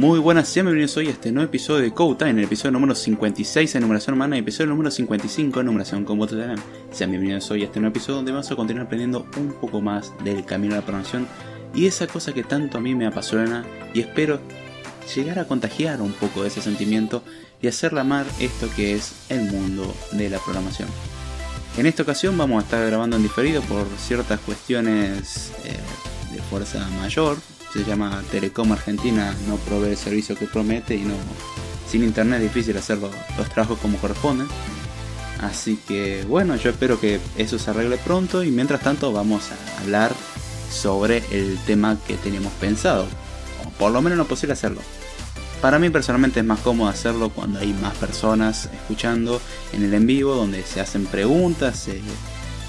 Muy buenas, sean bienvenidos hoy a este nuevo episodio de Code Time, el episodio número 56 en numeración humana y el episodio número 55 en numeración con Telegram. Sean bienvenidos hoy a este nuevo episodio donde vamos a continuar aprendiendo un poco más del camino de la programación y esa cosa que tanto a mí me apasiona, y espero llegar a contagiar un poco de ese sentimiento y hacerle amar esto que es el mundo de la programación. En esta ocasión vamos a estar grabando en diferido por ciertas cuestiones de fuerza mayor. Se llama Telecom Argentina no provee el servicio que promete y sin internet es difícil hacer los trabajos como corresponden. Así que bueno, yo espero que eso se arregle pronto y mientras tanto vamos a hablar sobre el tema que teníamos pensado, o por lo menos no es posible hacerlo. Para mí personalmente es más cómodo hacerlo cuando hay más personas escuchando en el en vivo, donde se hacen preguntas,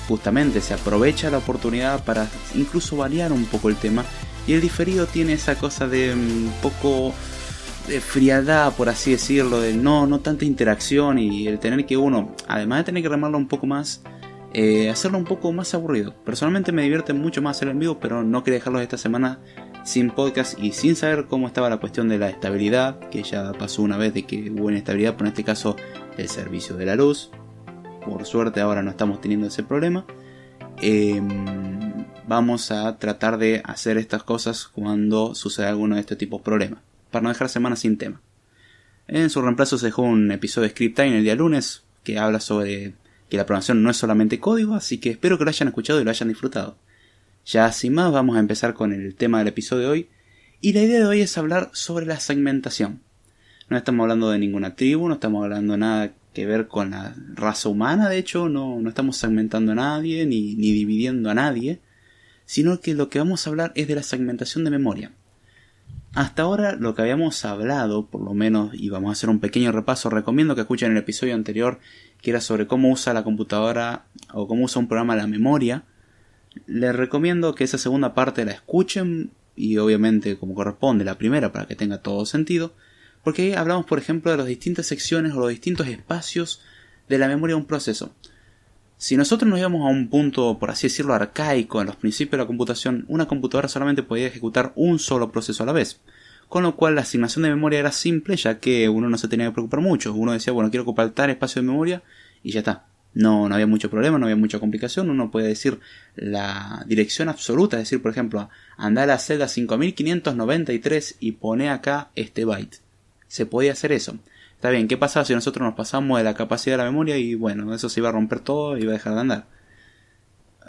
justamente se aprovecha la oportunidad para incluso variar un poco el tema. Y el diferido tiene esa cosa de un poco de frialdad, por así decirlo, de no tanta interacción, y el tener que uno, además de tener que remarlo un poco más, hacerlo un poco más aburrido. Personalmente me divierte mucho más hacerlo en vivo, pero no quería dejarlos esta semana sin podcast y sin saber cómo estaba la cuestión de la estabilidad, que ya pasó una vez de que hubo inestabilidad, por en este caso el servicio de la luz. Por suerte ahora no estamos teniendo ese problema. Vamos a tratar de hacer estas cosas cuando suceda alguno de estos tipos de problemas, para no dejar semanas sin tema. En su reemplazo se dejó un episodio de Script Time el día lunes, que habla sobre que la programación no es solamente código, así que espero que lo hayan escuchado y lo hayan disfrutado. Ya sin más, vamos a empezar con el tema del episodio de hoy, y la idea de hoy es hablar sobre la segmentación. No estamos hablando de ninguna tribu, no estamos hablando de nada que ver con la raza humana, de hecho no estamos segmentando a nadie ni dividiendo a nadie, sino que lo que vamos a hablar es de la segmentación de memoria. Hasta ahora lo que habíamos hablado, por lo menos, y vamos a hacer un pequeño repaso, recomiendo que escuchen el episodio anterior, que era sobre cómo usa la computadora o cómo usa un programa la memoria. Les recomiendo que esa segunda parte la escuchen, y obviamente como corresponde la primera para que tenga todo sentido, porque ahí hablamos por ejemplo de las distintas secciones o los distintos espacios de la memoria de un proceso. Si nosotros nos íbamos a un punto, por así decirlo, arcaico en los principios de la computación, una computadora solamente podía ejecutar un solo proceso a la vez, con lo cual la asignación de memoria era simple, ya que uno no se tenía que preocupar mucho. Uno decía, bueno, quiero ocupar tal espacio de memoria y ya está. No había mucho problema, no había mucha complicación. Uno puede decir la dirección absoluta, es decir, por ejemplo, anda a la celda 5593 y pone acá este byte. Se podía hacer eso. Está bien, ¿qué pasa si nosotros nos pasamos de la capacidad de la memoria y bueno, eso se iba a romper todo y iba a dejar de andar?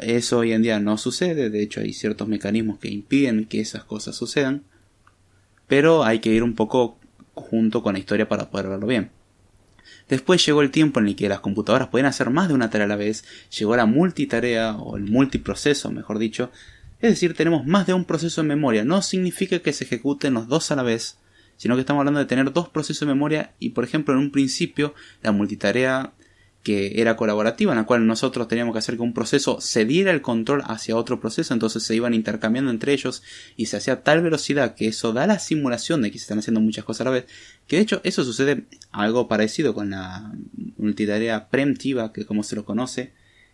Eso hoy en día no sucede, de hecho hay ciertos mecanismos que impiden que esas cosas sucedan, pero hay que ir un poco junto con la historia para poder verlo bien. Después llegó el tiempo en el que las computadoras podían hacer más de una tarea a la vez, llegó la multitarea o el multiproceso, mejor dicho, es decir, tenemos más de un proceso en memoria. No significa que se ejecuten los dos a la vez, sino que estamos hablando de tener dos procesos de memoria y, por ejemplo, en un principio la multitarea que era colaborativa, en la cual nosotros teníamos que hacer que un proceso cediera el control hacia otro proceso, entonces se iban intercambiando entre ellos y se hacía a tal velocidad que eso da la simulación de que se están haciendo muchas cosas a la vez, que de hecho eso sucede algo parecido con la multitarea preemptiva, que como se lo conoce,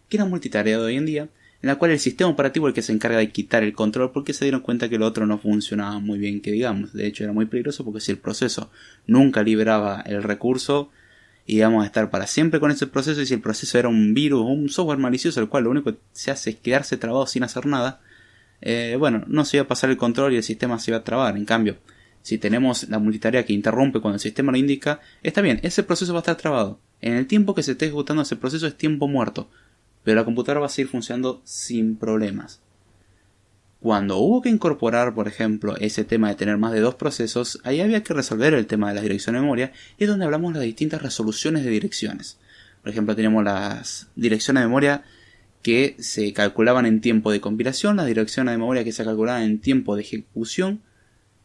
que era multitarea de hoy en día, en la cual el sistema operativo es el que se encarga de quitar el control porque se dieron cuenta que el otro no funcionaba muy bien, que digamos. De hecho era muy peligroso porque si el proceso nunca liberaba el recurso, íbamos a estar para siempre con ese proceso, y si el proceso era un virus o un software malicioso, el cual lo único que se hace es quedarse trabado sin hacer nada, no se iba a pasar el control y el sistema se iba a trabar. En cambio, si tenemos la multitarea que interrumpe cuando el sistema lo indica, está bien, ese proceso va a estar trabado. En el tiempo que se esté ejecutando ese proceso es tiempo muerto, pero la computadora va a seguir funcionando sin problemas. Cuando hubo que incorporar, por ejemplo, ese tema de tener más de dos procesos, ahí había que resolver el tema de las direcciones de memoria, y es donde hablamos de las distintas resoluciones de direcciones. Por ejemplo, teníamos las direcciones de memoria que se calculaban en tiempo de compilación, las direcciones de memoria que se calculaban en tiempo de ejecución,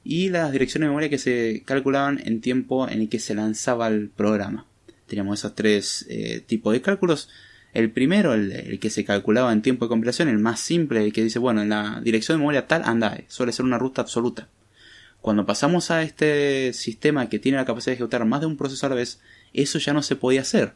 y las direcciones de memoria que se calculaban en tiempo en el que se lanzaba el programa. Teníamos esos tres tipos de cálculos. El primero, el que se calculaba en tiempo de compilación, el más simple, el que dice, bueno, en la dirección de memoria tal anda, suele ser una ruta absoluta. Cuando pasamos a este sistema que tiene la capacidad de ejecutar más de un proceso a la vez, eso ya no se podía hacer,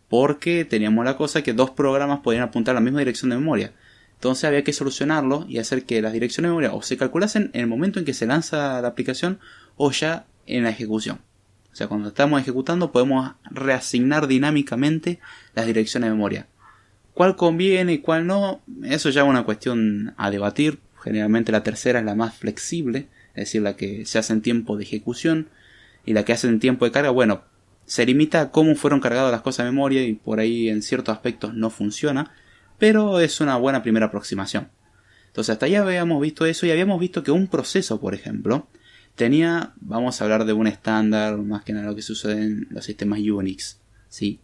porque teníamos la cosa que dos programas podían apuntar a la misma dirección de memoria. Entonces había que solucionarlo y hacer que las direcciones de memoria o se calculasen en el momento en que se lanza la aplicación, o ya en la ejecución. O sea, cuando estamos ejecutando podemos reasignar dinámicamente las direcciones de memoria. ¿Cuál conviene y cuál no? Eso ya es una cuestión a debatir. Generalmente la tercera es la más flexible, es decir, la que se hace en tiempo de ejecución, y la que hace en tiempo de carga, bueno, se limita a cómo fueron cargadas las cosas de memoria y por ahí en ciertos aspectos no funciona, pero es una buena primera aproximación. Entonces hasta ahí habíamos visto eso y habíamos visto que un proceso, por ejemplo, tenía, vamos a hablar de un estándar, más que nada lo que sucede en los sistemas Unix, ¿sí?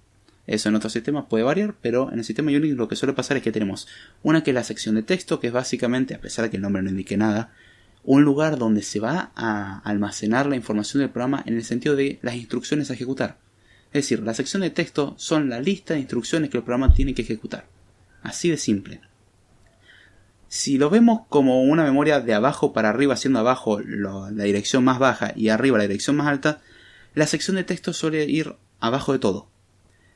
Eso en otros sistemas puede variar, pero en el sistema Unix lo que suele pasar es que tenemos una que es la sección de texto, que es básicamente, a pesar de que el nombre no indique nada, un lugar donde se va a almacenar la información del programa en el sentido de las instrucciones a ejecutar. Es decir, la sección de texto son la lista de instrucciones que el programa tiene que ejecutar. Así de simple. Si lo vemos como una memoria de abajo para arriba, siendo abajo la dirección más baja y arriba la dirección más alta, la sección de texto suele ir abajo de todo.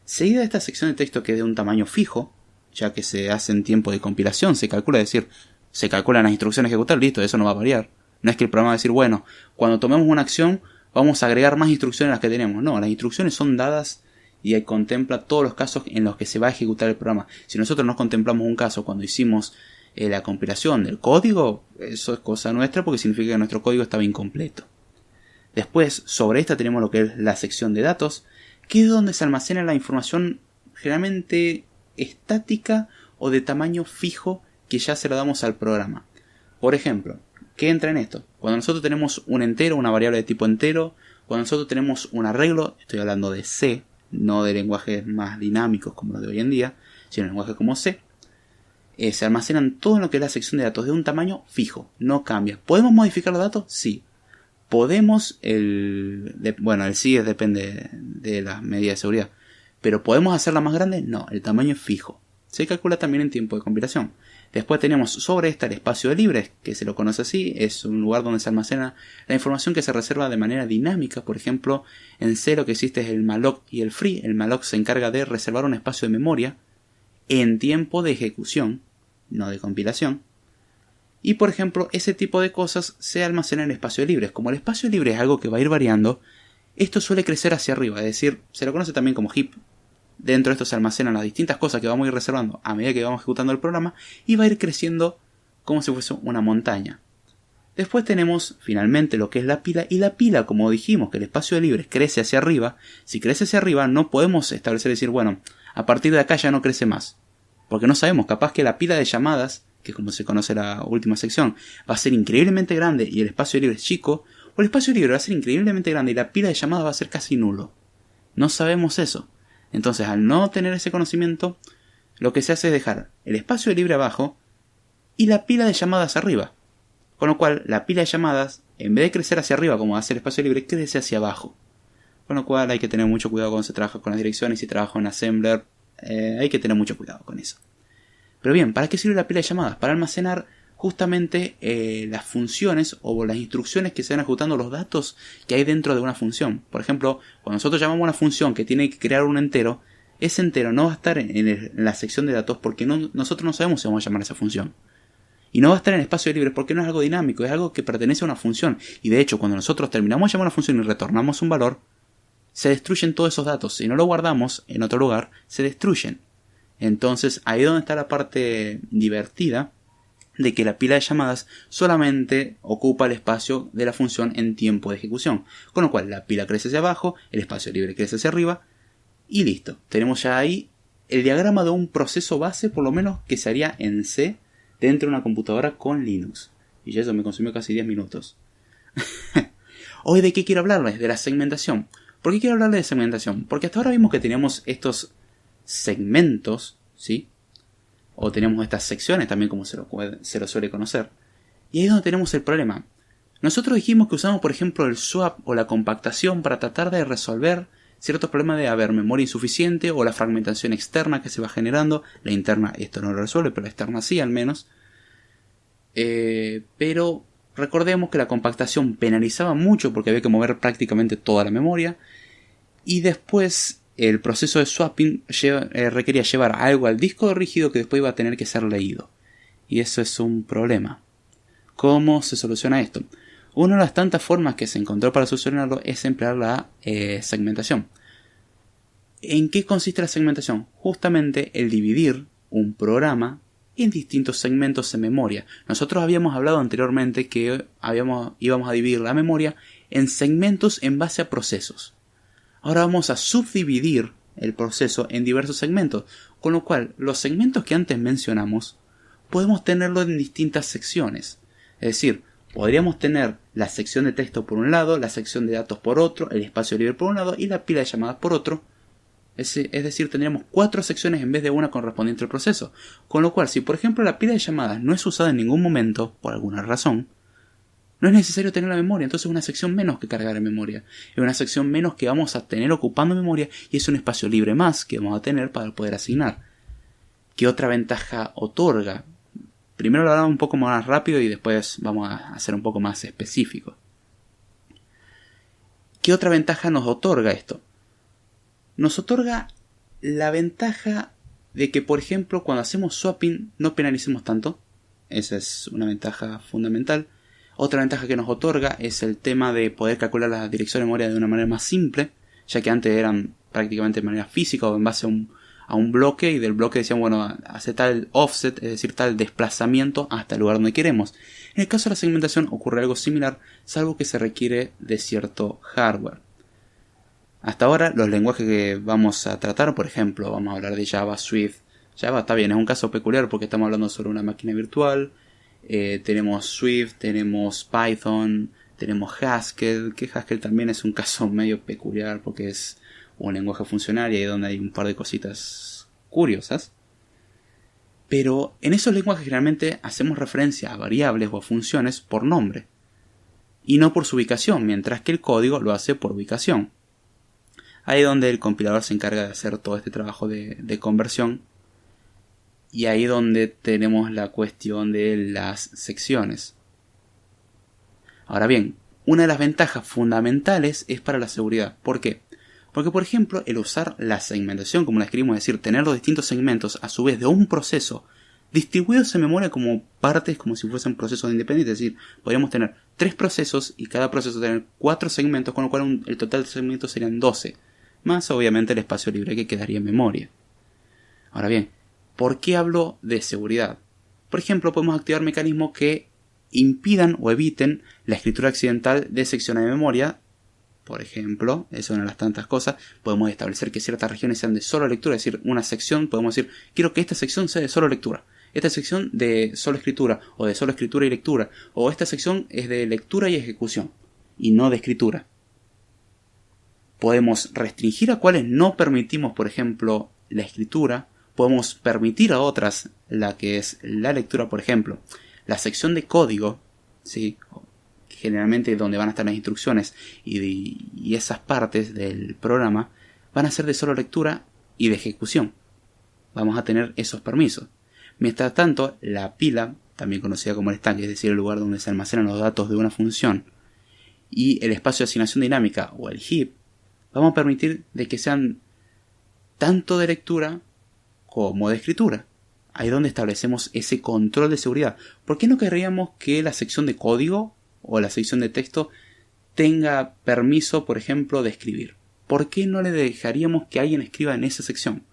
Seguida de esta sección de texto, que es de un tamaño fijo, ya que se hace en tiempo de compilación, se calcula, es decir, se calculan las instrucciones a ejecutar, listo, eso no va a variar. No es que el programa va a decir, bueno, cuando tomemos una acción vamos a agregar más instrucciones a las que tenemos. No, las instrucciones son dadas y ahí contempla todos los casos en los que se va a ejecutar el programa. Si nosotros no contemplamos un caso cuando hicimos la compilación del código, eso es cosa nuestra porque significa que nuestro código estaba incompleto. Después, sobre esta tenemos lo que es la sección de datos, que es donde se almacena la información generalmente estática o de tamaño fijo que ya se lo damos al programa. Por ejemplo, ¿qué entra en esto? Cuando nosotros tenemos un entero, una variable de tipo entero, cuando nosotros tenemos un arreglo, estoy hablando de C, no de lenguajes más dinámicos como los de hoy en día, sino de lenguajes como C, se almacenan todo en lo que es la sección de datos de un tamaño fijo, no cambia. ¿Podemos modificar los datos? Sí. Podemos, el sí depende de las medidas de seguridad, pero ¿podemos hacerla más grande? No, el tamaño es fijo. Se calcula también en tiempo de compilación. Después tenemos sobre esta el espacio de libres, que se lo conoce así, es un lugar donde se almacena la información que se reserva de manera dinámica. Por ejemplo, en C lo que existe es el malloc y el free. El malloc se encarga de reservar un espacio de memoria en tiempo de ejecución, no de compilación. Y por ejemplo, ese tipo de cosas se almacenan en espacio de libres. Como el espacio libre es algo que va a ir variando, esto suele crecer hacia arriba, es decir, se lo conoce también como heap. Dentro de esto se almacenan las distintas cosas que vamos a ir reservando a medida que vamos ejecutando el programa y va a ir creciendo como si fuese una montaña. Después tenemos finalmente lo que es la pila, y la pila, como dijimos que el espacio de libres crece hacia arriba, si crece hacia arriba no podemos establecer decir, bueno, a partir de acá ya no crece más, porque no sabemos, capaz que la pila de llamadas, que como se conoce la última sección, va a ser increíblemente grande y el espacio de libre es chico, o el espacio libre va a ser increíblemente grande y la pila de llamadas va a ser casi nulo. No sabemos eso. Entonces, al no tener ese conocimiento, lo que se hace es dejar el espacio de libre abajo y la pila de llamadas arriba. Con lo cual, la pila de llamadas, en vez de crecer hacia arriba como hace el espacio libre, crece hacia abajo. Con lo cual, hay que tener mucho cuidado cuando se trabaja con las direcciones. Si trabaja en Assembler, hay que tener mucho cuidado con eso. Pero bien, ¿para qué sirve la pila de llamadas? Para almacenar justamente las funciones o las instrucciones que se van ejecutando, los datos que hay dentro de una función. Por ejemplo, cuando nosotros llamamos a una función que tiene que crear un entero, ese entero no va a estar en la sección de datos porque nosotros no sabemos si vamos a llamar a esa función. Y no va a estar en espacio libre porque no es algo dinámico, es algo que pertenece a una función. Y de hecho, cuando nosotros terminamos de llamar a una función y retornamos un valor, se destruyen todos esos datos. Si no lo guardamos en otro lugar, se destruyen. Entonces, ahí es donde está la parte divertida de que la pila de llamadas solamente ocupa el espacio de la función en tiempo de ejecución. Con lo cual, la pila crece hacia abajo, el espacio libre crece hacia arriba, y listo. Tenemos ya ahí el diagrama de un proceso base, por lo menos, que se haría en C dentro de una computadora con Linux. Y ya eso me consumió casi 10 minutos. Hoy, ¿de qué quiero hablarles? De la segmentación. ¿Por qué quiero hablarles de segmentación? Porque hasta ahora vimos que teníamos estos segmentos, ¿sí? O tenemos estas secciones también, como se lo suele conocer. Y ahí es donde tenemos el problema. Nosotros dijimos que usamos, por ejemplo, el swap o la compactación para tratar de resolver ciertos problemas de haber memoria insuficiente o la fragmentación externa que se va generando. La interna esto no lo resuelve, pero la externa sí al menos. Pero recordemos que la compactación penalizaba mucho porque había que mover prácticamente toda la memoria. Y después el proceso de swapping requería llevar algo al disco rígido que después iba a tener que ser leído. Y eso es un problema. ¿Cómo se soluciona esto? Una de las tantas formas que se encontró para solucionarlo es emplear la segmentación. ¿En qué consiste la segmentación? Justamente el dividir un programa en distintos segmentos en memoria. Nosotros habíamos hablado anteriormente que íbamos a dividir la memoria en segmentos en base a procesos. Ahora vamos a subdividir el proceso en diversos segmentos, con lo cual los segmentos que antes mencionamos podemos tenerlo en distintas secciones. Es decir, podríamos tener la sección de texto por un lado, la sección de datos por otro, el espacio libre por un lado y la pila de llamadas por otro. Es decir, tendríamos 4 secciones en vez de una correspondiente al proceso. Con lo cual, si por ejemplo la pila de llamadas no es usada en ningún momento, por alguna razón, no es necesario tener la memoria, entonces es una sección menos que cargar en memoria. Es una sección menos que vamos a tener ocupando memoria y es un espacio libre más que vamos a tener para poder asignar. ¿Qué otra ventaja otorga? Primero lo hablamos un poco más rápido y después vamos a hacer un poco más específico. ¿Qué otra ventaja nos otorga esto? Nos otorga la ventaja de que, por ejemplo, cuando hacemos swapping no penalicemos tanto. Esa es una ventaja fundamental. Otra ventaja que nos otorga es el tema de poder calcular la dirección de memoria de una manera más simple, ya que antes eran prácticamente de manera física o en base a un bloque, y del bloque decían, bueno, hace tal offset, es decir, tal desplazamiento hasta el lugar donde queremos. En el caso de la segmentación ocurre algo similar, salvo que se requiere de cierto hardware. Hasta ahora los lenguajes que vamos a tratar, por ejemplo, vamos a hablar de Java, Swift. Java está bien, es un caso peculiar porque estamos hablando sobre una máquina virtual. Tenemos Swift, tenemos Python, tenemos Haskell, que Haskell también es un caso medio peculiar porque es un lenguaje funcional y ahí donde hay un par de cositas curiosas. Pero en esos lenguajes generalmente hacemos referencia a variables o a funciones por nombre y no por su ubicación, mientras que el código lo hace por ubicación. Ahí es donde el compilador se encarga de hacer todo este trabajo de conversión. Y ahí donde tenemos la cuestión de las secciones. Ahora bien, una de las ventajas fundamentales es para la seguridad. ¿Por qué? Porque, por ejemplo, el usar la segmentación, como la escribimos, es decir, tener los distintos segmentos a su vez de un proceso distribuidos en memoria como partes, como si fuesen procesos independientes. Es decir, podríamos tener 3 procesos y cada proceso tener 4 segmentos, con lo cual el total de segmentos serían 12. Más obviamente el espacio libre que quedaría en memoria. Ahora bien, ¿por qué hablo de seguridad? Por ejemplo, podemos activar mecanismos que impidan o eviten la escritura accidental de secciones de memoria. Por ejemplo, es una de las tantas cosas. Podemos establecer que ciertas regiones sean de solo lectura, es decir, una sección, podemos decir, quiero que esta sección sea de solo lectura, esta sección de solo escritura, o de solo escritura y lectura, o esta sección es de lectura y ejecución, y no de escritura. Podemos restringir a cuáles no permitimos, por ejemplo, la escritura. Podemos permitir a otras la que es la lectura, por ejemplo. La sección de código, ¿sí? Generalmente donde van a estar las instrucciones y esas partes del programa van a ser de solo lectura y de ejecución. Vamos a tener esos permisos. Mientras tanto, la pila, también conocida como el stack, es decir, el lugar donde se almacenan los datos de una función, y el espacio de asignación dinámica o el heap, vamos a permitir de que sean tanto de lectura como de escritura. Ahí es donde establecemos ese control de seguridad. ¿Por qué no querríamos que la sección de código o la sección de texto tenga permiso, por ejemplo, de escribir? ¿Por qué no le dejaríamos que alguien escriba en esa sección?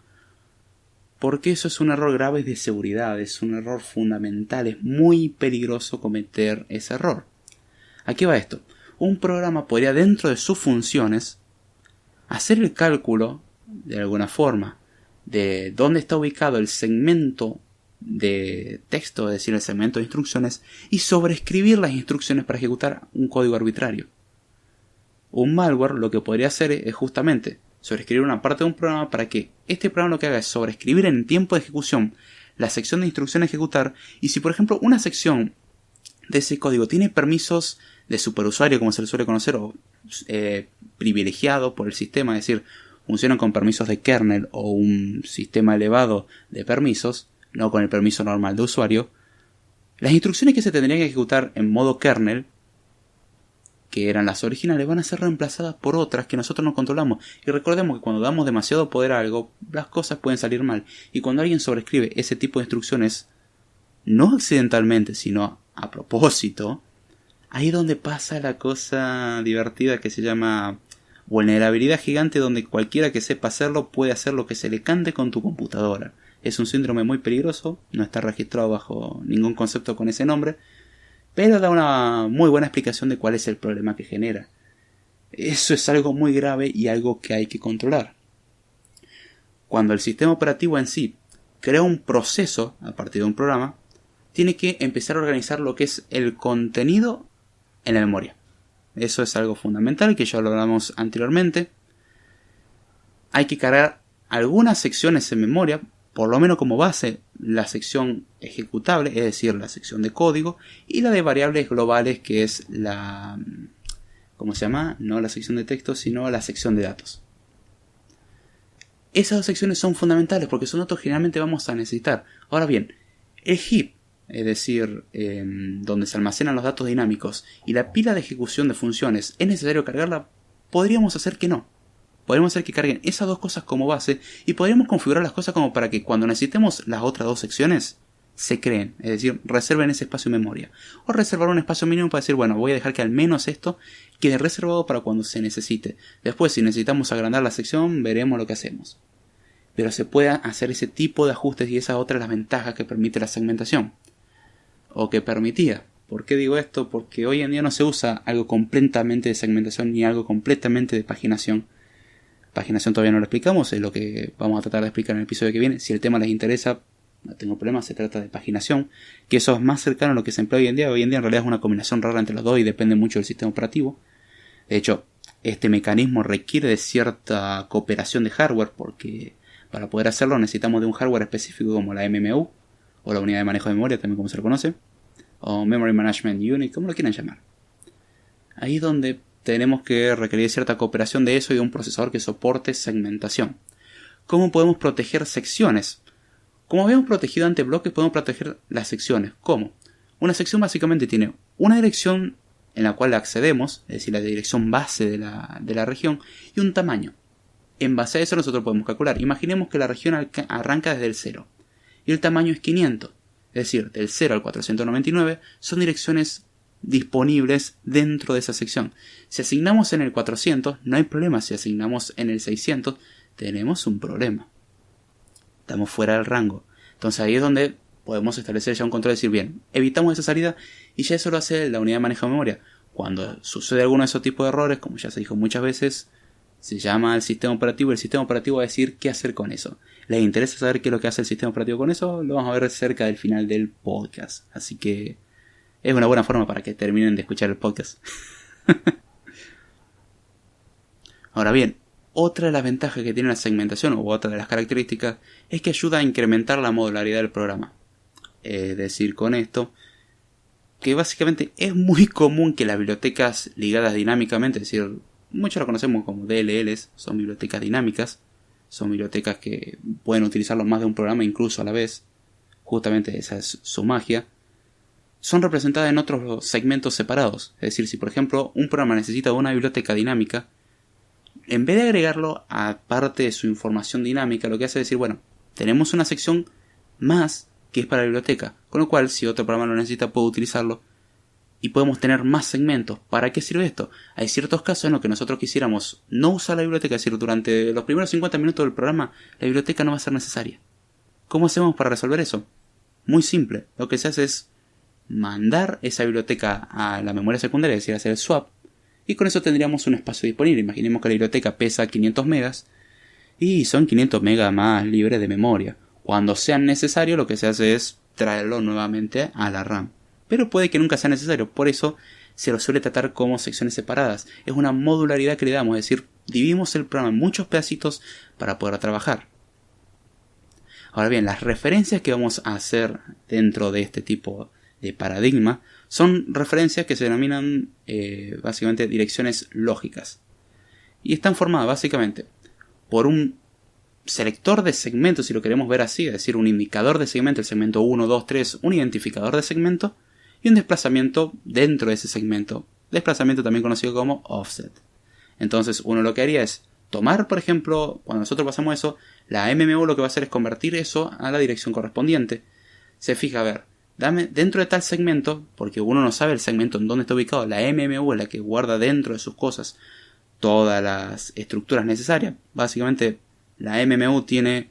Porque eso es un error grave de seguridad, es un error fundamental, es muy peligroso cometer ese error. ¿A qué va esto? Un programa podría, dentro de sus funciones, hacer el cálculo, de alguna forma, de dónde está ubicado el segmento de texto, es decir, el segmento de instrucciones, y sobreescribir las instrucciones para ejecutar un código arbitrario. Un malware lo que podría hacer es justamente sobreescribir una parte de un programa para que este programa lo que haga es sobreescribir en tiempo de ejecución la sección de instrucción a ejecutar, y si por ejemplo una sección de ese código tiene permisos de superusuario, como se le suele conocer, o privilegiado por el sistema, es decir, funcionan con permisos de kernel o un sistema elevado de permisos, no con el permiso normal de usuario, las instrucciones que se tendrían que ejecutar en modo kernel, que eran las originales, van a ser reemplazadas por otras que nosotros no controlamos. Y recordemos que cuando damos demasiado poder a algo, las cosas pueden salir mal. Y cuando alguien sobrescribe ese tipo de instrucciones, no accidentalmente, sino a propósito, Ahí es donde pasa la cosa divertida que se llama vulnerabilidad gigante, donde cualquiera que sepa hacerlo puede hacer lo que se le cante con tu computadora. Es un síndrome muy peligroso, no está registrado bajo ningún concepto con ese nombre, pero da una muy buena explicación de cuál es el problema que genera. Eso es algo muy grave y algo que hay que controlar. Cuando el sistema operativo en sí crea un proceso a partir de un programa, tiene que empezar a organizar lo que es el contenido en la memoria. Eso es algo fundamental que ya lo hablamos anteriormente. Hay que cargar algunas secciones en memoria, por lo menos como base la sección ejecutable, es decir, la sección de código, y la de variables globales, que es la... ¿cómo se llama? No la sección de texto, sino la sección de datos. Esas dos secciones son fundamentales porque son datos que generalmente vamos a necesitar. Ahora bien, el heap, es decir, donde se almacenan los datos dinámicos, y la pila de ejecución de funciones, ¿es necesario cargarla? Podríamos hacer que no. Podríamos hacer que carguen esas dos cosas como base y podríamos configurar las cosas como para que cuando necesitemos las otras dos secciones se creen, es decir, reserven ese espacio en memoria. O reservar un espacio mínimo para decir, bueno, voy a dejar que al menos esto quede reservado para cuando se necesite. Después, si necesitamos agrandar la sección, veremos lo que hacemos. Pero se puede hacer ese tipo de ajustes y esa otra es la ventaja que permite la segmentación. O que permitía. ¿Por qué digo esto? Porque hoy en día no se usa algo completamente de segmentación ni algo completamente de paginación. Paginación todavía no lo explicamos, es lo que vamos a tratar de explicar en el episodio que viene. Si el tema les interesa, no tengo problema, se trata de paginación, que eso es más cercano a lo que se emplea hoy en día. Hoy en día en realidad es una combinación rara entre los dos y depende mucho del sistema operativo. De hecho, este mecanismo requiere de cierta cooperación de hardware, porque para poder hacerlo necesitamos de un hardware específico como la MMU, o la unidad de manejo de memoria, también como se lo conoce, o Memory Management Unit, como lo quieran llamar. Ahí es donde tenemos que requerir cierta cooperación de eso y de un procesador que soporte segmentación. ¿Cómo podemos proteger secciones? Como habíamos protegido ante bloques, podemos proteger las secciones. ¿Cómo? Una sección básicamente tiene una dirección en la cual accedemos, es decir, la dirección base de la región, y un tamaño. En base a eso nosotros podemos calcular. Imaginemos que la región arranca desde el 0 y el tamaño es 500. Es decir, del 0 al 499 son direcciones disponibles dentro de esa sección. Si asignamos en el 400, no hay problema. Si asignamos en el 600, tenemos un problema. Estamos fuera del rango. Entonces ahí es donde podemos establecer ya un control y decir, bien, evitamos esa salida y ya eso lo hace la unidad de manejo de memoria. Cuando sucede alguno de esos tipos de errores, como ya se dijo muchas veces, se llama al sistema operativo y el sistema operativo va a decir qué hacer con eso. ¿Les interesa saber qué es lo que hace el sistema operativo con eso? Lo vamos a ver cerca del final del podcast. Así que es una buena forma para que terminen de escuchar el podcast. Ahora bien, otra de las ventajas que tiene la segmentación, u otra de las características, es que ayuda a incrementar la modularidad del programa. Es decir, con esto, que básicamente es muy común que las bibliotecas ligadas dinámicamente, es decir, muchos lo conocemos como DLLs, son bibliotecas dinámicas, son bibliotecas que pueden utilizarlo más de un programa incluso a la vez, justamente esa es su magia, son representadas en otros segmentos separados. Es decir, si por ejemplo un programa necesita una biblioteca dinámica, en vez de agregarlo a parte de su información dinámica, lo que hace es decir, bueno, tenemos una sección más que es para la biblioteca, con lo cual si otro programa lo necesita puedo utilizarlo y podemos tener más segmentos. ¿Para qué sirve esto? Hay ciertos casos en los que nosotros quisiéramos no usar la biblioteca, es decir, durante los primeros 50 minutos del programa la biblioteca no va a ser necesaria. ¿Cómo hacemos para resolver eso? Muy simple, lo que se hace es mandar esa biblioteca a la memoria secundaria, es decir, hacer el swap, y con eso tendríamos un espacio disponible. Imaginemos que la biblioteca pesa 500 megas y son 500 megas más libres de memoria. Cuando sea necesario, lo que se hace es traerlo nuevamente a la RAM. Pero puede que nunca sea necesario, por eso se lo suele tratar como secciones separadas. Es una modularidad que le damos, es decir, dividimos el programa en muchos pedacitos para poder trabajar. Ahora bien, las referencias que vamos a hacer dentro de este tipo de paradigma son referencias que se denominan básicamente direcciones lógicas. Y están formadas básicamente por un selector de segmentos, si lo queremos ver así, es decir, un indicador de segmento, el segmento 1, 2, 3, un identificador de segmento y un desplazamiento dentro de ese segmento, desplazamiento también conocido como offset. Entonces uno lo que haría es tomar, por ejemplo, cuando nosotros pasamos eso, la MMU lo que va a hacer es convertir eso a la dirección correspondiente. Se fija, a ver, dame dentro de tal segmento, porque uno no sabe el segmento en dónde está ubicado. La MMU es la que guarda dentro de sus cosas todas las estructuras necesarias. Básicamente la MMU tiene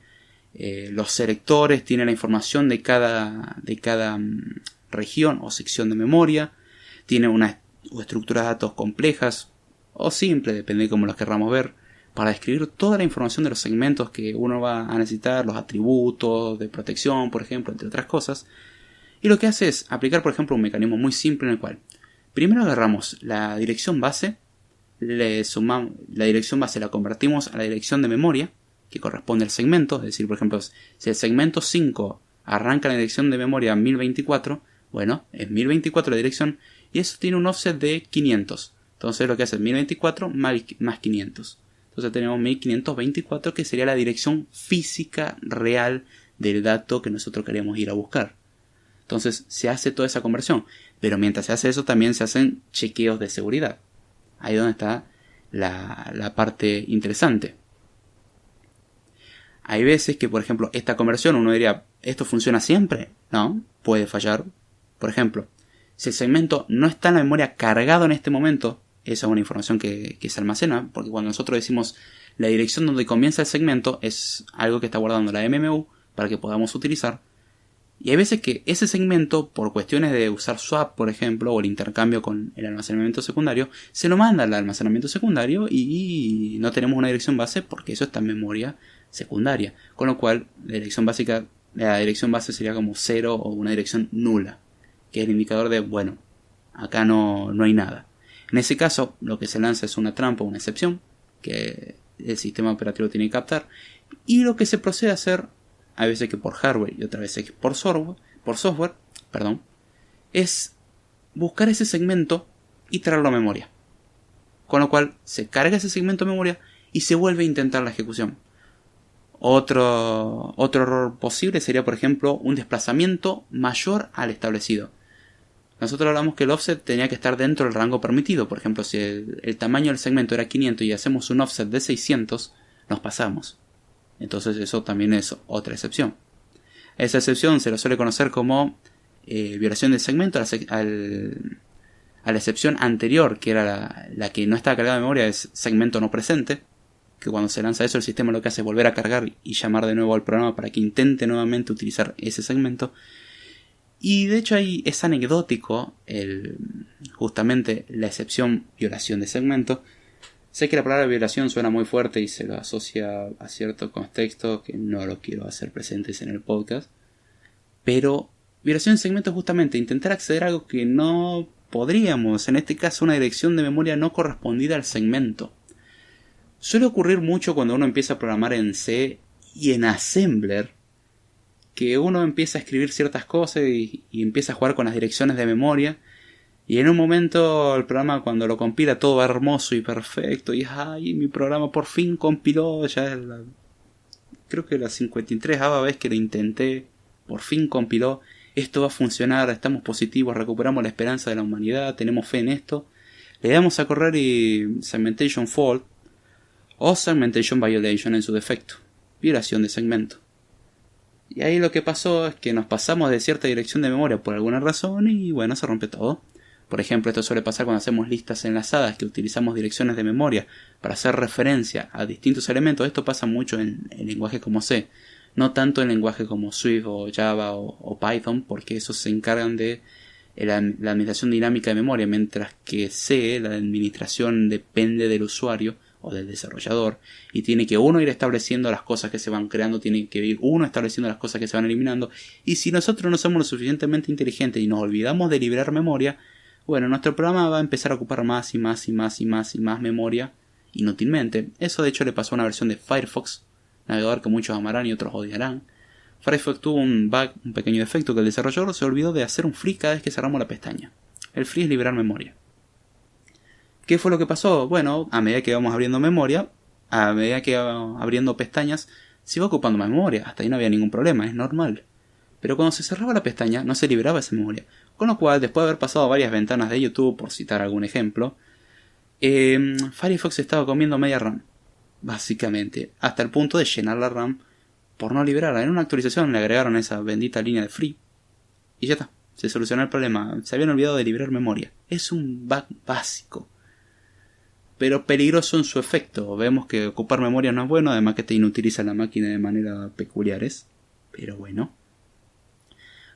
los selectores, tiene la información de cada región o sección de memoria, tiene una estructura de datos complejas o simple, depende de cómo los querramos ver, para describir toda la información de los segmentos que uno va a necesitar, los atributos de protección, por ejemplo, entre otras cosas. Y lo que hace es aplicar, por ejemplo, un mecanismo muy simple en el cual primero agarramos la dirección base, le sumamos la dirección base, la convertimos a la dirección de memoria que corresponde al segmento. Es decir, por ejemplo, si el segmento 5 arranca en la dirección de memoria 1024, bueno, es 1024 la dirección y eso tiene un offset de 500. Entonces lo que hace es 1024 más 500. Entonces tenemos 1524 que sería la dirección física real del dato que nosotros queremos ir a buscar. Entonces se hace toda esa conversión. Pero mientras se hace eso también se hacen chequeos de seguridad. Ahí es donde está la parte interesante. Hay veces que, por ejemplo, esta conversión uno diría, ¿esto funciona siempre? No, puede fallar. Por ejemplo, si el segmento no está en la memoria cargado en este momento, esa es una información que se almacena, porque cuando nosotros decimos la dirección donde comienza el segmento es algo que está guardando la MMU para que podamos utilizar. Y hay veces que ese segmento, por cuestiones de usar swap, por ejemplo, o el intercambio con el almacenamiento secundario, se lo manda al almacenamiento secundario y no tenemos una dirección base porque eso está en memoria secundaria. Con lo cual, la dirección base sería como 0 o una dirección nula, que es el indicador de, bueno, acá no hay nada. En ese caso, lo que se lanza es una trampa o una excepción que el sistema operativo tiene que captar. Y lo que se procede a hacer, a veces que por hardware y otras veces que por software, es buscar ese segmento y traerlo a memoria. Con lo cual se carga ese segmento a memoria y se vuelve a intentar la ejecución. Otro error posible sería, por ejemplo, un desplazamiento mayor al establecido. Nosotros hablamos que el offset tenía que estar dentro del rango permitido. Por ejemplo, si el tamaño del segmento era 500 y hacemos un offset de 600, nos pasamos. Entonces eso también es otra excepción. Esa excepción se la suele conocer como violación del segmento a la excepción anterior, que era la que no estaba cargada de memoria, es segmento no presente. Que cuando se lanza eso, el sistema lo que hace es volver a cargar y llamar de nuevo al programa para que intente nuevamente utilizar ese segmento. Y de hecho ahí es anecdótico justamente la excepción violación de segmento. Sé que la palabra violación suena muy fuerte y se lo asocia a cierto contexto que no lo quiero hacer presentes en el podcast. Pero violación de segmento es justamente intentar acceder a algo que no podríamos. En este caso una dirección de memoria no correspondida al segmento. Suele ocurrir mucho cuando uno empieza a programar en C y en Assembler, que uno empieza a escribir ciertas cosas y empieza a jugar con las direcciones de memoria, y en un momento el programa cuando lo compila todo va hermoso y perfecto, y ¡ay! Mi programa por fin compiló, ya es creo que la 53ª vez que lo intenté, por fin compiló, esto va a funcionar, estamos positivos, recuperamos la esperanza de la humanidad, tenemos fe en esto, le damos a correr y segmentation fault, o segmentation violation en su defecto, violación de segmento. Y ahí lo que pasó es que nos pasamos de cierta dirección de memoria por alguna razón y bueno, se rompe todo. Por ejemplo, esto suele pasar cuando hacemos listas enlazadas que utilizamos direcciones de memoria para hacer referencia a distintos elementos. Esto pasa mucho en lenguajes como C, no tanto en lenguajes como Swift o Java o Python, porque esos se encargan de la administración dinámica de memoria, mientras que C, la administración depende del usuario o del desarrollador, y tiene que uno ir estableciendo las cosas que se van creando, tiene que ir uno estableciendo las cosas que se van eliminando, y si nosotros no somos lo suficientemente inteligentes y nos olvidamos de liberar memoria, bueno, nuestro programa va a empezar a ocupar más y más y más y más y más memoria inútilmente. Eso de hecho le pasó a una versión de Firefox, navegador que muchos amarán y otros odiarán. Firefox tuvo un bug, un pequeño defecto, que el desarrollador se olvidó de hacer un free cada vez que cerramos la pestaña. El free es liberar memoria. ¿Qué fue lo que pasó? Bueno, a medida que vamos abriendo memoria, a medida que vamos abriendo pestañas, se iba ocupando más memoria. Hasta ahí no había ningún problema, es normal. Pero cuando se cerraba la pestaña, no se liberaba esa memoria. Con lo cual, después de haber pasado varias ventanas de YouTube, por citar algún ejemplo, Firefox estaba comiendo media RAM. Básicamente, hasta el punto de llenar la RAM por no liberarla. En una actualización le agregaron esa bendita línea de free y ya está. Se solucionó el problema. Se habían olvidado de liberar memoria. Es un bug básico, pero peligroso en su efecto. Vemos que ocupar memoria no es bueno, además que te inutiliza la máquina de manera peculiares. Pero bueno.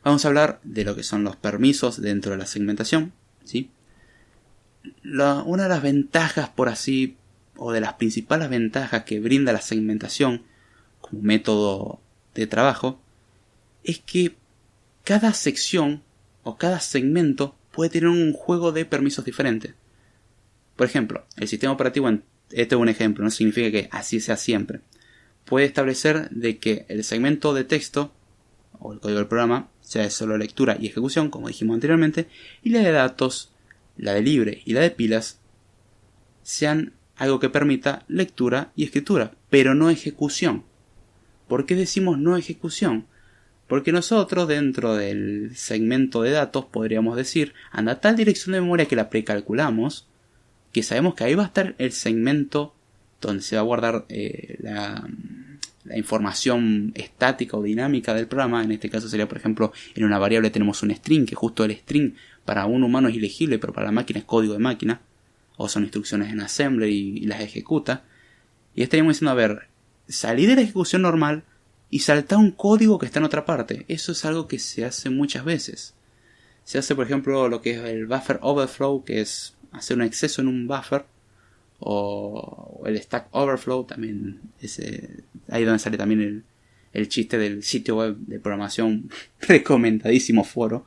Vamos a hablar de lo que son los permisos dentro de la segmentación, ¿sí? Una de las ventajas, por así, o de las principales ventajas que brinda la segmentación como método de trabajo, es que cada sección o cada segmento puede tener un juego de permisos diferentes. Por ejemplo, el sistema operativo, este es un ejemplo, no significa que así sea siempre, puede establecer de que el segmento de texto o el código del programa sea de solo lectura y ejecución, como dijimos anteriormente, y la de datos, la de libre y la de pilas sean algo que permita lectura y escritura, pero no ejecución. ¿Por qué decimos no ejecución? Porque nosotros dentro del segmento de datos podríamos decir, anda a tal dirección de memoria que la precalculamos, que sabemos que ahí va a estar el segmento donde se va a guardar la información estática o dinámica del programa. En este caso sería, por ejemplo, en una variable tenemos un string, que justo el string para un humano es ilegible, pero para la máquina es código de máquina, o son instrucciones en assembly y las ejecuta. Y estaríamos diciendo, a ver, salí de la ejecución normal y saltar un código que está en otra parte. Eso es algo que se hace muchas veces. Se hace, por ejemplo, lo que es el buffer overflow, que es hacer un exceso en un buffer, o el stack overflow, también ahí donde sale también el chiste del sitio web de programación recomendadísimo foro.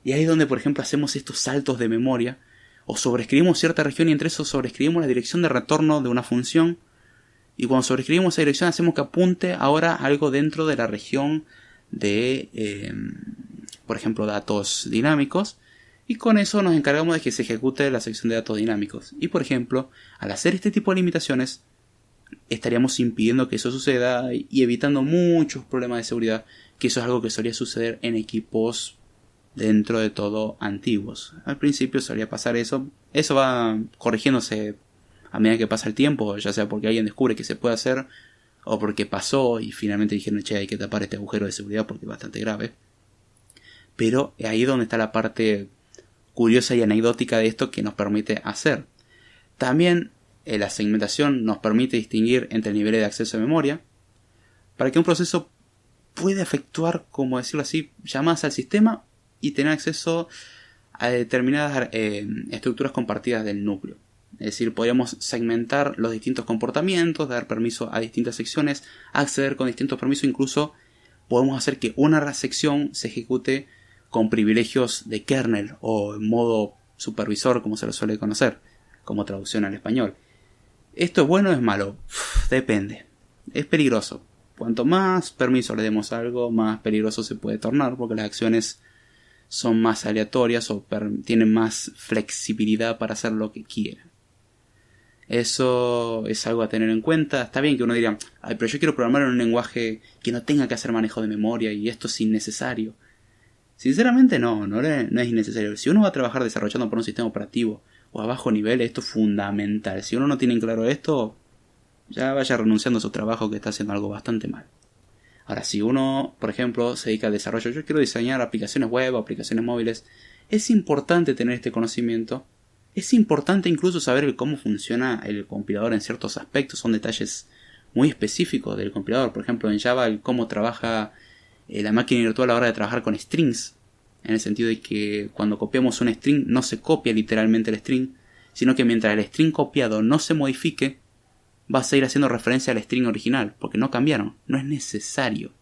Y ahí es donde, por ejemplo, hacemos estos saltos de memoria, o sobreescribimos cierta región y entre eso sobreescribimos la dirección de retorno de una función, y cuando sobreescribimos esa dirección hacemos que apunte ahora algo dentro de la región de, por ejemplo, datos dinámicos, y con eso nos encargamos de que se ejecute la sección de datos dinámicos. Y por ejemplo, al hacer este tipo de limitaciones, estaríamos impidiendo que eso suceda y evitando muchos problemas de seguridad, que eso es algo que solía suceder en equipos dentro de todo antiguos. Al principio solía pasar eso va corrigiéndose a medida que pasa el tiempo, ya sea porque alguien descubre que se puede hacer, o porque pasó y finalmente dijeron, che, hay que tapar este agujero de seguridad porque es bastante grave. Pero ahí es donde está la parte curiosa y anecdótica de esto que nos permite hacer. También la segmentación nos permite distinguir entre niveles de acceso a memoria, para que un proceso pueda efectuar, como decirlo así, llamadas al sistema y tener acceso a determinadas estructuras compartidas del núcleo. Es decir, podríamos segmentar los distintos comportamientos, dar permiso a distintas secciones, acceder con distintos permisos, incluso podemos hacer que una sección se ejecute con privilegios de kernel o en modo supervisor, como se lo suele conocer, como traducción al español. ¿Esto es bueno o es malo? Depende. Es peligroso. Cuanto más permiso le demos a algo, más peligroso se puede tornar, porque las acciones son más aleatorias o tienen más flexibilidad para hacer lo que quieran. Eso es algo a tener en cuenta. Está bien que uno diga, ay, pero yo quiero programar en un lenguaje que no tenga que hacer manejo de memoria y esto es innecesario. Sinceramente no es innecesario. Si uno va a trabajar desarrollando por un sistema operativo o a bajo nivel, esto es fundamental. Si uno no tiene claro esto, ya vaya renunciando a su trabajo, que está haciendo algo bastante mal. Ahora, si uno, por ejemplo, se dedica al desarrollo, yo quiero diseñar aplicaciones web o aplicaciones móviles, es importante tener este conocimiento. Es importante incluso saber cómo funciona el compilador en ciertos aspectos. Son detalles muy específicos del compilador. Por ejemplo, en Java, cómo trabaja la máquina virtual a la hora de trabajar con strings. En el sentido de que cuando copiamos un string no se copia literalmente el string, sino que mientras el string copiado no se modifique, va a seguir haciendo referencia al string original, porque no cambiaron, no es necesario.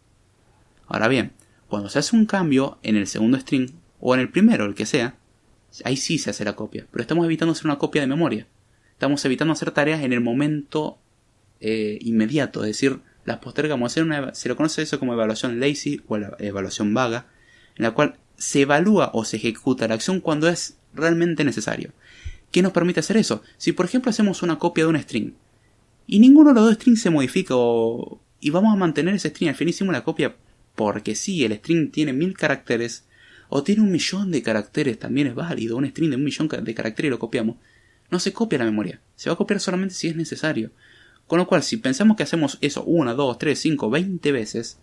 Ahora bien, cuando se hace un cambio en el segundo string, o en el primero, el que sea, ahí sí se hace la copia, pero estamos evitando hacer una copia de memoria. Estamos evitando hacer tareas en el momento inmediato, es decir, las postergamos. Se lo conoce eso como evaluación lazy o evaluación vaga, en la cual se evalúa o se ejecuta la acción cuando es realmente necesario. ¿Qué nos permite hacer eso? Si por ejemplo hacemos una copia de un string y ninguno de los dos strings se modifica y vamos a mantener ese string, al fin hicimos la copia porque sí, el string tiene 1000 caracteres o tiene 1.000.000 de caracteres, también es válido, un string de 1.000.000 de caracteres y lo copiamos, no se copia la memoria, se va a copiar solamente si es necesario. Con lo cual, si pensamos que hacemos eso 1, 2, 3, 5, 20 veces,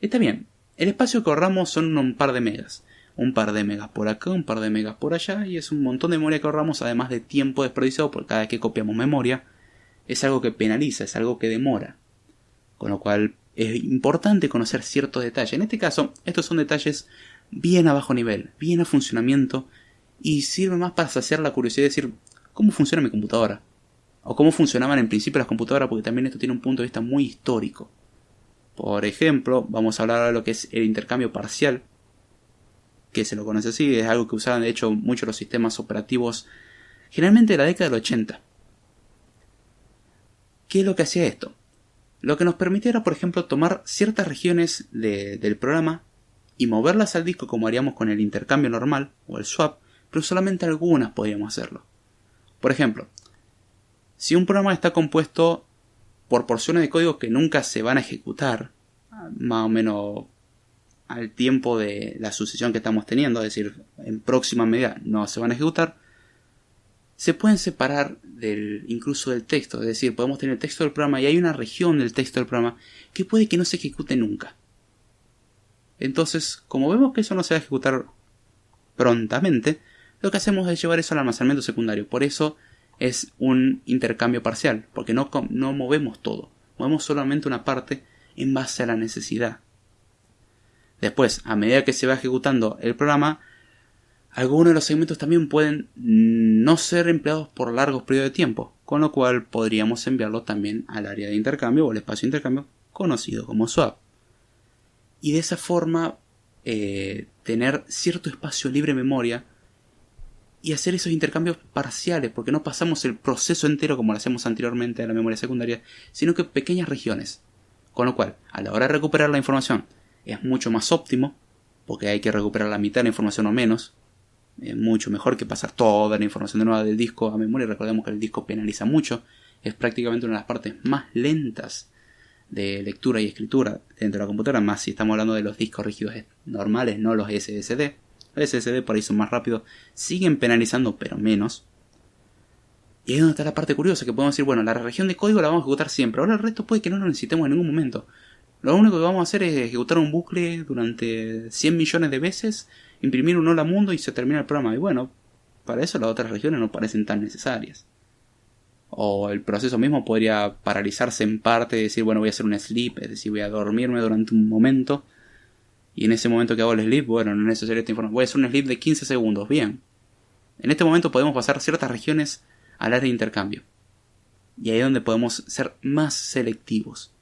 está bien. El espacio que ahorramos son un par de megas. un par de megas por acá, un par de megas por allá, y es un montón de memoria que ahorramos, además de tiempo desperdiciado por cada vez que copiamos memoria. Es algo que penaliza, es algo que demora. Con lo cual es importante conocer ciertos detalles. En este caso, estos son detalles bien a bajo nivel, bien a funcionamiento, y sirve más para saciar la curiosidad de decir, ¿cómo funciona mi computadora? O cómo funcionaban en principio las computadoras, porque también esto tiene un punto de vista muy histórico. Por ejemplo, vamos a hablar ahora de lo que es el intercambio parcial, que se lo conoce así, es algo que usaban de hecho muchos los sistemas operativos, generalmente de la década del 80. ¿Qué es lo que hacía esto? Lo que nos permitía era, por ejemplo, tomar ciertas regiones del programa y moverlas al disco como haríamos con el intercambio normal o el swap, pero solamente algunas podíamos hacerlo. Por ejemplo, si un programa está compuesto por porciones de código que nunca se van a ejecutar, más o menos al tiempo de la sucesión que estamos teniendo, es decir, en próxima medida no se van a ejecutar, se pueden separar incluso del texto. Es decir, podemos tener el texto del programa y hay una región del texto del programa que puede que no se ejecute nunca. Entonces, como vemos que eso no se va a ejecutar prontamente, lo que hacemos es llevar eso al almacenamiento secundario. Por eso es un intercambio parcial, porque no movemos todo, movemos solamente una parte en base a la necesidad. Después, a medida que se va ejecutando el programa, algunos de los segmentos también pueden no ser empleados por largos periodos de tiempo, con lo cual podríamos enviarlo también al área de intercambio o el espacio de intercambio conocido como swap. Y de esa forma tener cierto espacio libre de memoria y hacer esos intercambios parciales, porque no pasamos el proceso entero como lo hacemos anteriormente a la memoria secundaria, sino que pequeñas regiones. Con lo cual, a la hora de recuperar la información, es mucho más óptimo, porque hay que recuperar la mitad de la información o menos. Es mucho mejor que pasar toda la información de nuevo del disco a memoria. Recordemos que el disco penaliza mucho, es prácticamente una de las partes más lentas de lectura y escritura dentro de la computadora, más si estamos hablando de los discos rígidos normales, no los SSD. Los SSD por ahí son más rápidos, siguen penalizando pero menos. Y ahí es donde está la parte curiosa, que podemos decir, bueno, la región de código la vamos a ejecutar siempre, ahora el resto puede que no lo necesitemos en ningún momento. Lo único que vamos a hacer es ejecutar un bucle durante 100 millones de veces, imprimir un hola mundo y se termina el programa. Y bueno, para eso las otras regiones no parecen tan necesarias. O el proceso mismo podría paralizarse en parte y decir, bueno, voy a hacer un sleep, es decir, voy a dormirme durante un momento. Y en ese momento que hago el sleep, bueno, no es necesario esta información. Voy a hacer un sleep de 15 segundos, bien. En este momento podemos pasar ciertas regiones al área de intercambio. Y ahí es donde podemos ser más selectivos.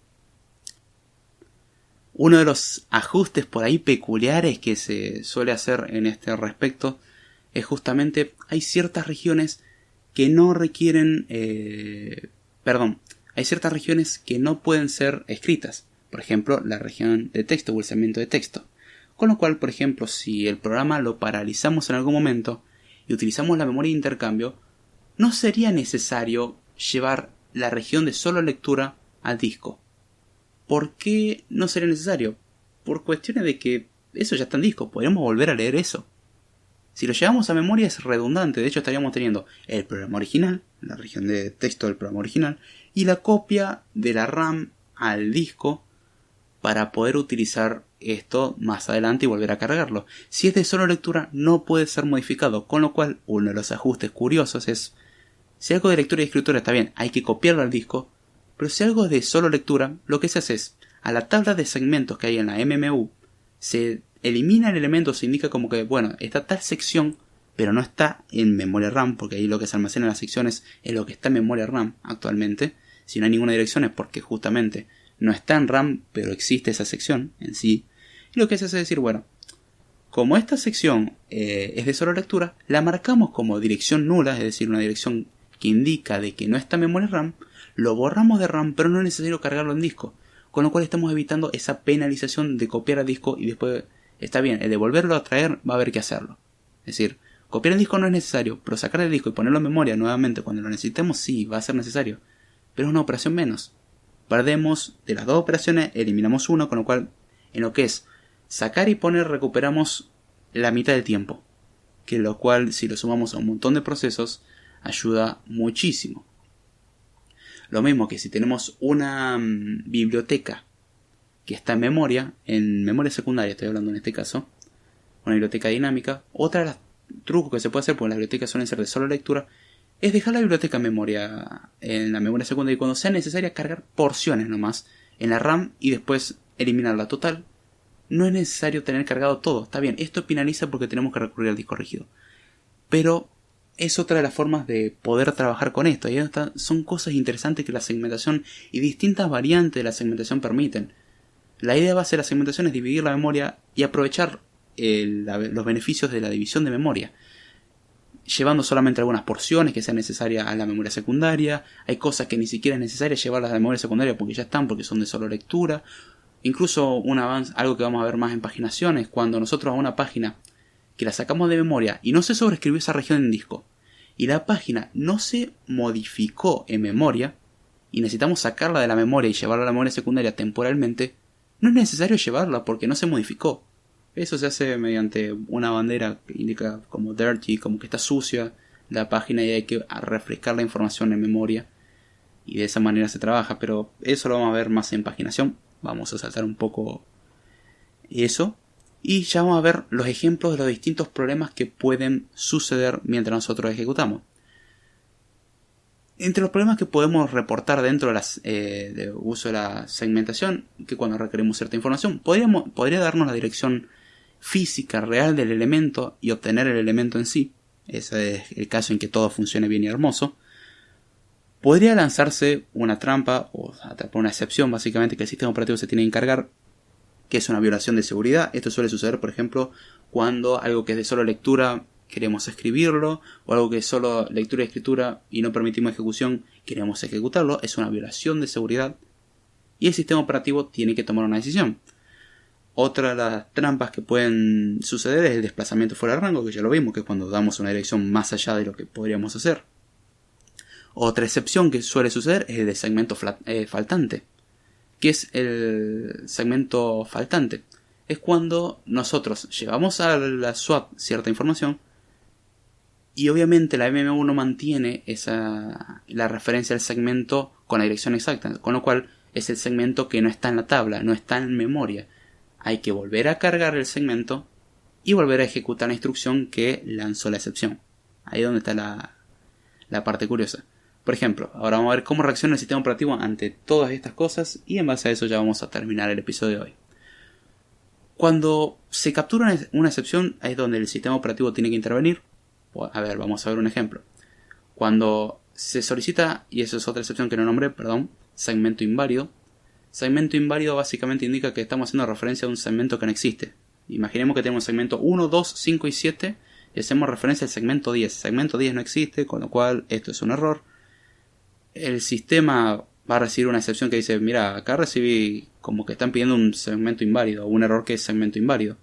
Uno de los ajustes por ahí peculiares que se suele hacer en este respecto es justamente, hay ciertas regiones que no requieren, hay ciertas regiones que no pueden ser escritas. Por ejemplo, la región de texto o el segmento de texto. Con lo cual, por ejemplo, si el programa lo paralizamos en algún momento y utilizamos la memoria de intercambio, no sería necesario llevar la región de solo lectura al disco. ¿Por qué no sería necesario? Por cuestiones de que eso ya está en disco, podríamos volver a leer eso. Si lo llevamos a memoria es redundante, de hecho estaríamos teniendo el programa original, la región de texto del programa original, y la copia de la RAM al disco para poder utilizar esto más adelante y volver a cargarlo. Si es de solo lectura no puede ser modificado, con lo cual uno de los ajustes curiosos es, si algo de lectura y escritura está bien, hay que copiarlo al disco, pero si algo es de solo lectura, lo que se hace es, a la tabla de segmentos que hay en la MMU, se elimina el elemento, se indica como que, bueno, está tal sección, pero no está en memoria RAM, porque ahí lo que se almacena en las secciones es lo que está en memoria RAM actualmente. Si no hay ninguna dirección es porque justamente no está en RAM, pero existe esa sección en sí. Y lo que se hace es decir, bueno, como esta sección es de solo lectura, la marcamos como dirección nula, es decir, una dirección que indica de que no está en memoria RAM, lo borramos de RAM, pero no es necesario cargarlo en disco. Con lo cual estamos evitando esa penalización de copiar al disco y después, está bien, el de volverlo a traer va a haber que hacerlo. Es decir, copiar el disco no es necesario, pero sacar el disco y ponerlo en memoria nuevamente cuando lo necesitemos sí, va a ser necesario. Pero es una operación menos. Perdemos de las dos operaciones, eliminamos una, con lo cual en lo que es sacar y poner recuperamos la mitad del tiempo. Que lo cual, si lo sumamos a un montón de procesos, ayuda muchísimo. Lo mismo que si tenemos una biblioteca que está en memoria secundaria estoy hablando en este caso, una biblioteca dinámica. Otra de los trucos que se puede hacer, porque las bibliotecas suelen ser de solo lectura, es dejar la biblioteca en la memoria secundaria y cuando sea necesaria cargar porciones nomás en la RAM y después eliminarla total. No es necesario tener cargado todo, está bien, esto penaliza porque tenemos que recurrir al disco rígido. Pero es otra de las formas de poder trabajar con esto. Y son cosas interesantes que la segmentación y distintas variantes de la segmentación permiten. La idea base de la segmentación es dividir la memoria y aprovechar los beneficios de la división de memoria, llevando solamente algunas porciones que sean necesarias a la memoria secundaria. Hay cosas que ni siquiera es necesario llevarlas a la memoria secundaria porque ya están, porque son de solo lectura. Incluso un avance, algo que vamos a ver más en paginaciones, cuando nosotros a una página que la sacamos de memoria y no se sobreescribió esa región en disco, y la página no se modificó en memoria, y necesitamos sacarla de la memoria y llevarla a la memoria secundaria temporalmente, no es necesario llevarla porque no se modificó. Eso se hace mediante una bandera que indica como dirty, como que está sucia la página y hay que refrescar la información en memoria. Y de esa manera se trabaja, pero eso lo vamos a ver más en paginación. Vamos a saltar un poco eso. Y ya vamos a ver los ejemplos de los distintos problemas que pueden suceder mientras nosotros ejecutamos. Entre los problemas que podemos reportar dentro de uso de la segmentación, que cuando requerimos cierta información, podría darnos la dirección física real del elemento y obtener el elemento en sí. Ese es el caso en que todo funcione bien y hermoso. Podría lanzarse una trampa o atrapar una excepción, básicamente, que el sistema operativo se tiene que encargar, que es una violación de seguridad. Esto suele suceder, por ejemplo, cuando algo que es de solo lectura queremos escribirlo, o algo que es solo lectura y escritura y no permitimos ejecución, queremos ejecutarlo. Es una violación de seguridad y el sistema operativo tiene que tomar una decisión. Otra de las trampas que pueden suceder es el desplazamiento fuera de rango, que ya lo vimos, que es cuando damos una dirección más allá de lo que podríamos hacer. Otra excepción que suele suceder es el de segmento faltante. ¿Qué es el segmento faltante? Es cuando nosotros llevamos a la swap cierta información y obviamente la MMU no mantiene la referencia al segmento con la dirección exacta, con lo cual es el segmento que no está en la tabla, no está en memoria. Hay que volver a cargar el segmento y volver a ejecutar la instrucción que lanzó la excepción. Ahí es donde está la parte curiosa. Por ejemplo, ahora vamos a ver cómo reacciona el sistema operativo ante todas estas cosas y en base a eso ya vamos a terminar el episodio de hoy. Cuando se captura una excepción es donde el sistema operativo tiene que intervenir. A ver, vamos a ver un ejemplo. Cuando se solicita, y eso es otra excepción que no nombré, segmento inválido. Segmento inválido básicamente indica que estamos haciendo referencia a un segmento que no existe. Imaginemos que tenemos segmento 1, 2, 5 y 7 y hacemos referencia al segmento 10. Segmento 10 no existe, con lo cual esto es un error. El sistema va a recibir una excepción que dice, mira, acá recibí como que están pidiendo un segmento inválido, o un error que es segmento inválido.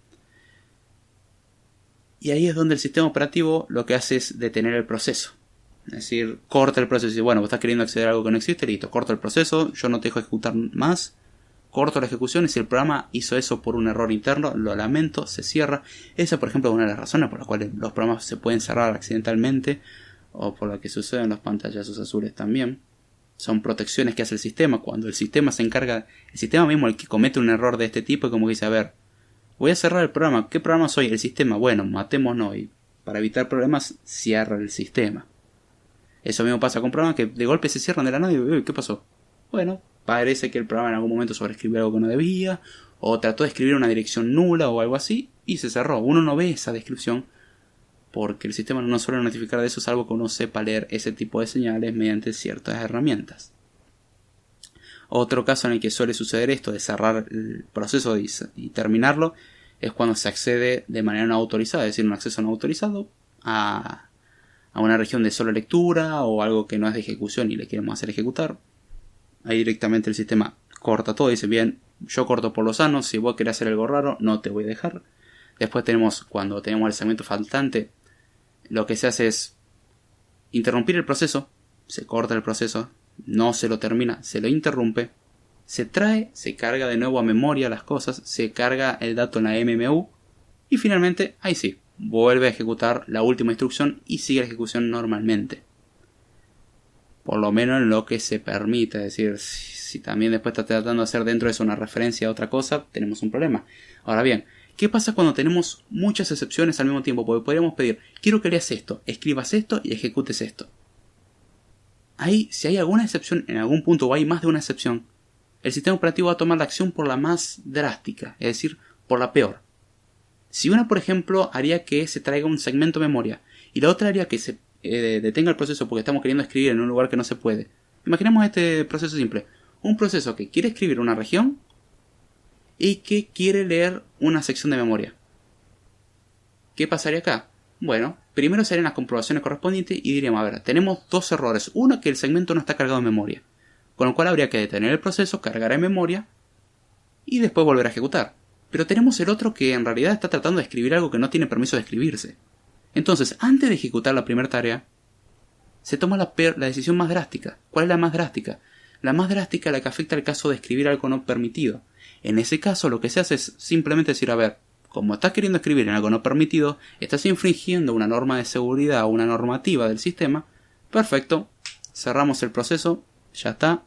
Y ahí es donde el sistema operativo lo que hace es detener el proceso. Es decir, corta el proceso y dice, bueno, vos estás queriendo acceder a algo que no existe, listo, corto el proceso, yo no te dejo ejecutar más, corto la ejecución y si el programa hizo eso por un error interno, lo lamento, se cierra. Esa, por ejemplo, es una de las razones por las cuales los programas se pueden cerrar accidentalmente o por lo que sucede en los pantallazos azules también. Son protecciones que hace el sistema. Cuando el sistema se encarga, el sistema mismo el que comete un error de este tipo, y como que dice, a ver, voy a cerrar el programa. ¿Qué programa soy? El sistema. Bueno, matémonos y para evitar problemas, cierra el sistema. Eso mismo pasa con programas que de golpe se cierran de la nada y uy, ¿qué pasó? Bueno, parece que el programa en algún momento sobreescribió algo que no debía, o trató de escribir una dirección nula o algo así, y se cerró. Uno no ve esa descripción porque el sistema no suele notificar de eso, salvo que uno sepa leer ese tipo de señales mediante ciertas herramientas. Otro caso en el que suele suceder esto de cerrar el proceso y terminarlo es cuando se accede de manera no autorizada, es decir, un acceso no autorizado a una región de solo lectura o algo que no es de ejecución y le queremos hacer ejecutar. Ahí directamente el sistema corta todo y dice, bien, yo corto por lo sano, si vos querés hacer algo raro no te voy a dejar. Después tenemos, cuando tenemos el segmento faltante, lo que se hace es interrumpir el proceso, se corta el proceso, no se lo termina, se lo interrumpe, se trae, se carga de nuevo a memoria las cosas, se carga el dato en la MMU y finalmente, ahí sí, vuelve a ejecutar la última instrucción y sigue la ejecución normalmente. Por lo menos en lo que se permite, es decir, si también después está tratando de hacer dentro de eso una referencia a otra cosa, tenemos un problema. Ahora bien, ¿Qué pasa cuando tenemos muchas excepciones al mismo tiempo? Porque podríamos pedir, quiero que leas esto, escribas esto y ejecutes esto. Ahí, si hay alguna excepción en algún punto o hay más de una excepción, el sistema operativo va a tomar la acción por la más drástica, es decir, por la peor. Si una, por ejemplo, haría que se traiga un segmento de memoria y la otra haría que se detenga el proceso porque estamos queriendo escribir en un lugar que no se puede. Imaginemos este proceso simple. Un proceso que quiere escribir una región y que quiere leer una sección de memoria. ¿Qué pasaría acá? Bueno, primero serían las comprobaciones correspondientes y diríamos, a ver, tenemos dos errores. Uno, que el segmento no está cargado en memoria, con lo cual habría que detener el proceso, cargar en memoria y después volver a ejecutar. Pero tenemos el otro que en realidad está tratando de escribir algo que no tiene permiso de escribirse. Entonces, antes de ejecutar la primera tarea, se toma la decisión más drástica. ¿Cuál es la más drástica? La más drástica es la que afecta al caso de escribir algo no permitido. En ese caso, lo que se hace es simplemente decir, a ver, como estás queriendo escribir en algo no permitido, estás infringiendo una norma de seguridad o una normativa del sistema, perfecto, cerramos el proceso, ya está.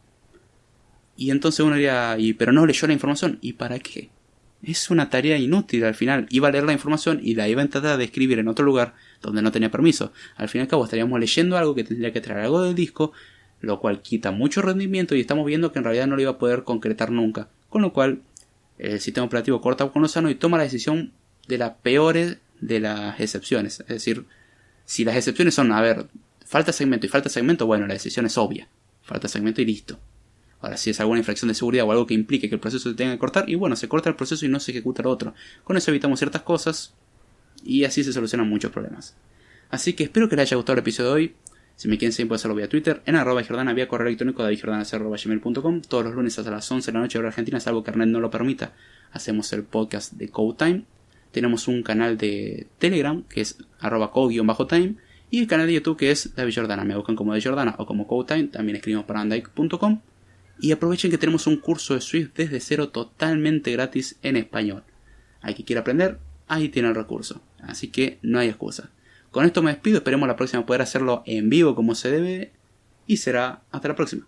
Y entonces uno diría, pero no leyó la información, ¿y para qué? Es una tarea inútil al final. Iba a leer la información y la iba a tratar de escribir en otro lugar donde no tenía permiso. Al fin y al cabo estaríamos leyendo algo que tendría que traer algo del disco, lo cual quita mucho rendimiento y estamos viendo que en realidad no lo iba a poder concretar nunca. Con lo cual el sistema operativo corta con lo sano y toma la decisión de las peores de las excepciones. Es decir, si las excepciones son, a ver, falta segmento, bueno, la decisión es obvia. Falta segmento y listo. Ahora, si es alguna infracción de seguridad o algo que implique que el proceso se tenga que cortar, y bueno, se corta el proceso y no se ejecuta el otro. Con eso evitamos ciertas cosas y así se solucionan muchos problemas. Así que espero que les haya gustado el episodio de hoy. Si me quieren seguir, pueden hacerlo vía Twitter, en @Jordana, vía correo electrónico davidjordana@gmail.com. Todos los lunes hasta las 11 de la noche hora argentina, salvo que Arnet no lo permita, hacemos el podcast de Code Time. Tenemos un canal de Telegram que es @code_time y el canal de YouTube que es David Jordana. Me buscan como David Jordana o como Code Time. También escribimos para andike.com. Y aprovechen que tenemos un curso de Swift desde cero totalmente gratis en español. Al que quiera aprender, ahí tiene el recurso. Así que no hay excusa. Con esto me despido, esperemos la próxima poder hacerlo en vivo como se debe. Y será hasta la próxima.